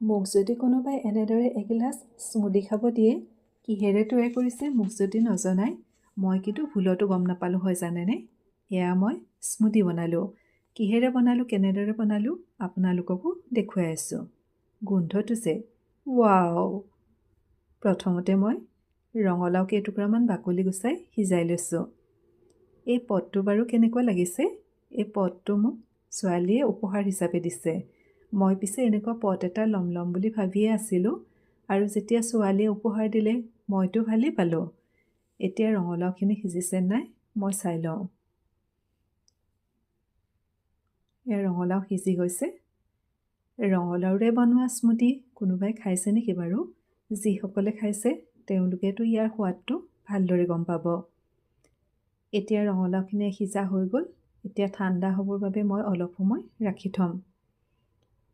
মোক যদি কোনোবাই এনেদৰে এগিলাচ স্মুদি খাব দিয়ে, কিহেৰে তৈয়াৰ কৰিছে মোক যদি নজনায়, মই কিন্তু ভুলতো গম নাপালোঁ হয় জানেনে। এয়া মই স্মুদি বনালোঁ। কিহেৰে বনালোঁ, কেনেদৰে বনালোঁ আপোনালোককো দেখুৱাই আছোঁ। গোন্ধটো যে ৱাও! প্ৰথমতে মই ৰঙালাও কেইটুকুৰামান বাকলি গুচাই সিজাই লৈছোঁ। এই পদটো বাৰু কেনেকুৱা লাগিছে? এই পদটো মোক ছোৱালীয়ে উপহাৰ হিচাপে দিছে। মই পিছে এনেকুৱা পদ এটা ল'ম বুলি ভাবিয়ে আছিলোঁ, আৰু যেতিয়া ছোৱালীয়ে উপহাৰ দিলে মইতো ভালেই পালোঁ। এতিয়া ৰঙালাওখিনি সিজিছে নাই মই চাই লওঁ। এয়া ৰঙালাও সিজি গৈছে। ৰঙালাওৰে বনোৱা স্মুদি কোনোবাই খাইছে নেকি বাৰু? যিসকলে খাইছে তেওঁলোকেতো ইয়াৰ সোৱাদটো ভালদৰে গম পাব। এতিয়া ৰঙালাওখিনি সিজা হৈ গ'ল। এতিয়া ঠাণ্ডা হ'বৰ বাবে মই অলপ সময় ৰাখি থ'ম।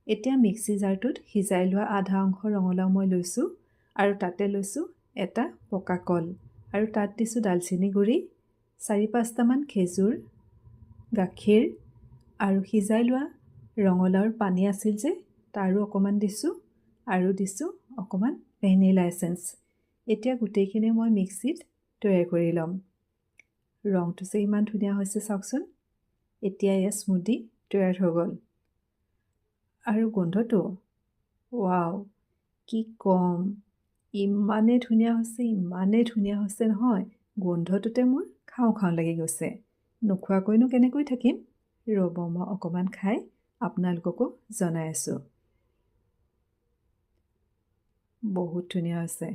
এতিয়া মিক্সি জাৰটোত সিজাই লোৱা আধা অংশ ৰঙালাও মই লৈছোঁ, আৰু তাতে লৈছোঁ এটা পকা কল, আৰু তাত দিছোঁ দালচেনি গুড়ি, 4-5টামান খেজুৰ, গাখীৰ, আৰু সিজাই লোৱা ৰঙালাওৰ পানী আছিল যে তাৰো অকণমান দিছোঁ, আৰু দিছোঁ অকণমান ভেনিলা এছেঞ্চ। এতিয়া গোটেইখিনি মই মিক্সিত তৈয়াৰ কৰি ল'ম। ৰংটো যে ইমান ধুনীয়া হৈছে চাওকচোন। এতিয়া এয়া স্মুদি তৈয়াৰ হৈ গ'ল। আৰু গোন্ধটো ৱাও, কি ক'ম, ইমানেই ধুনীয়া হৈছে নহয়। গোন্ধটোতে মোৰ খাওঁ খাওঁ লাগি গৈছে। নোখোৱাকৈনো কেনেকৈ থাকিম। ৰ'ব, মই অকণমান খাই আপোনালোককো জনাই আছোঁ। বহুত ধুনীয়া হৈছে,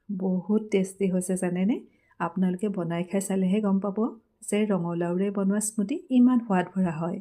বহুত টেষ্টি হৈছে জানেনে। আপোনালোকে বনাই খাই চালেহে গম পাব যে ৰঙালাওৰে বনোৱা স্মুদি ইমান সোৱাদ ভৰা হয়।